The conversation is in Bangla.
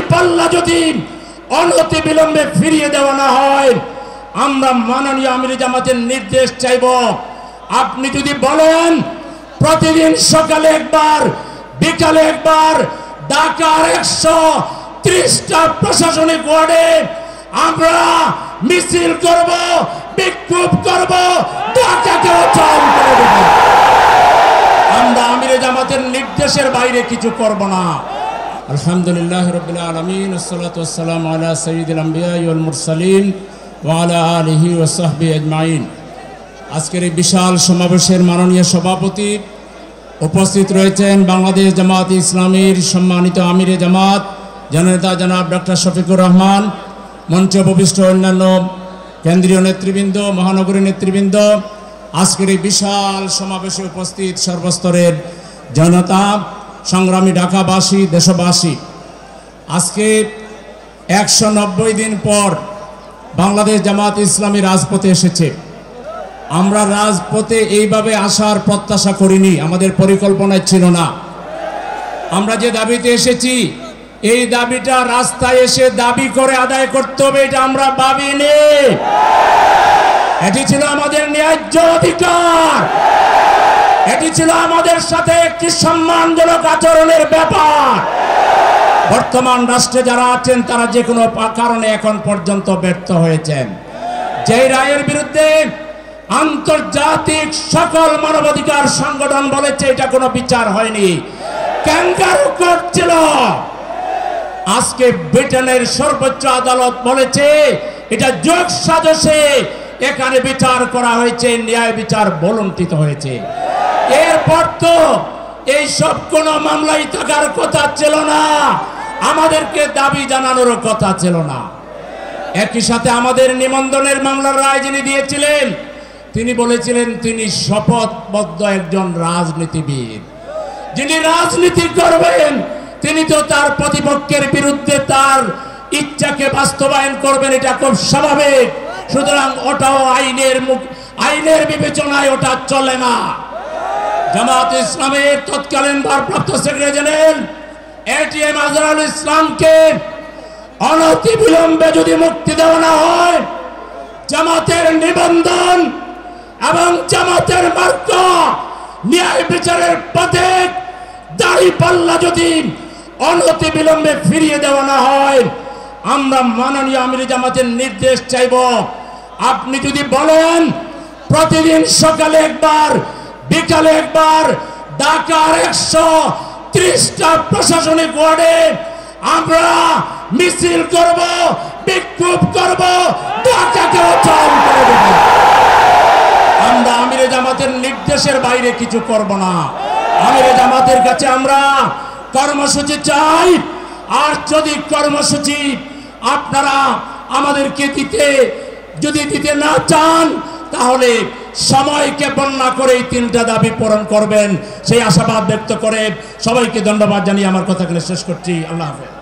দাঁড়িপাল্লা যদি অনতি বিলম্বে ফিরিয়ে দেওয়া না হয়, আমরা মাননীয় আমির জামাতের নির্দেশ চাইব। আপনি যদি বলেন প্রতিদিন সকালে একবার বিকালে একবার ঢাকার 130টা প্রশাসনিক ওয়ার্ডে আমরা মিছিল করব, বিক্ষোভ করব, ঢাকাকে অচল করে দেব। আমরা আমির জামাতের নির্দেশের বাইরে কিছু করব না। আলহামদুলিল্লাহ রাব্বিল আলামিন, ওয়াসসালাতু ওয়াসসালামু আলা সাইয়্যিদিল আমবিয়া ওয়াল মুরসালিন ওয়া আলা আলিহি ওয়া সাহবিহি আজমাইন। আজকের এই বিশাল সমাবেশের মাননীয় সভাপতি উপস্থিত রয়েছেন বাংলাদেশ জামাত ইসলামীর সম্মানিত আমিরে জামাত জননেতা জনাব ডক্টর শফিকুর রহমান, মঞ্চে উপবিষ্ট অন্যান্য কেন্দ্রীয় নেতৃবৃন্দ, মহানগরী নেতৃবৃন্দ, আজকের এই বিশাল সমাবেশে উপস্থিত সর্বস্তরের জনতা, সংগ্রামী ঢাকাবাসী, দেশবাসী। আজকে 190 দিন পর বাংলাদেশ জামাত ইসলামী রাজপথে এসেছে। আমরা রাজপথে এইভাবে আসার প্রত্যাশা করিনি, আমাদের পরিকল্পনায় ছিল না। আমরা যে দাবিতে এসেছি, এই দাবিটা রাস্তায় এসে দাবি করে আদায় করতে হবে, এটা আমরা ভাবিনি। এটি ছিল আমাদের ন্যায্য অধিকার, এটি ছিল আমাদের সাথে একটি সম্মানজনক আচরণের ব্যাপার। বর্তমান রাষ্ট্রে যারা আছেন তারা যে কোনো কারণে এখন পর্যন্ত ব্যর্থ হয়েছেন। যে রায়ের বিরুদ্ধে আন্তর্জাতিক সকল মানবাধিকার সংগঠন বলেছে এটা কোনো বিচার হয়নি, ক্যাঙ্গারু কোর্ট ছিল। আজকে ব্রিটেনের সর্বোচ্চ আদালত বলেছে এটা যোগ সাজশে এখানে বিচার করা হয়েছে, ন্যায় বিচার বলন্টিত হয়েছে। এরপর তো এই সব কোন মামলাই থাকার কথা ছিল না, আমাদেরকে দাবি জানানোর কথা ছিল না। একই সাথে আমাদের নিবন্ধনের মামলার রায় যিনি দিয়েছিলেন তিনি বলেছিলেন তিনি শপথবদ্ধ একজন রাজনীতিবিদ, যিনি রাজনীতি করবেন তিনি তো তার প্রতিপক্ষের বিরুদ্ধে তার ইচ্ছাকে বাস্তবায়ন করবেন, এটা খুব স্বাভাবিক। সুতরাং ওটাও আইনের বিবেচনায় ওটা চলে না। জামাত ইসলামের তৎকালীন ভারপ্রাপ্ত সেক্রেটারি জেনারেল এটিএম আজহারুল ইসলামকে অনতি বিলম্বে যদি মুক্তি দেওয়া না হয়, জামাতের নিবন্ধন এবং জামাতের মার্কা ন্যায় বিচারের পথে দাঁড়িপাল্লা যদি অনতি বিলম্বে ফিরিয়ে দেওয়া না হয়, আমরা মাননীয় আমির জামাতের নির্দেশ চাইব। আপনি যদি বলেন প্রতিদিন সকালে একবার বিকালে একবার ঢাকার 130টা প্রশাসনিক ওয়ার্ডে আমরা মিছিল করব, বিক্ষোভ করব, ঢাকাকে অচল করে দেব। আমরা আমির জামাতের নির্দেশের বাইরে কিছু করব না। আমির জামাতের কাছে আমরা কর্মসূচি চাই, আর যদি কর্মসূচি আপনারা আমাদেরকে দিতে না চান তাহলে সময়কে বন্যা করে এই 3টা দাবি পূরণ করবেন, সেই আশাবাদ ব্যক্ত করে সবাইকে ধন্যবাদ জানিয়ে আমার কথাগুলো শেষ করছি। আল্লাহ হাফেজ।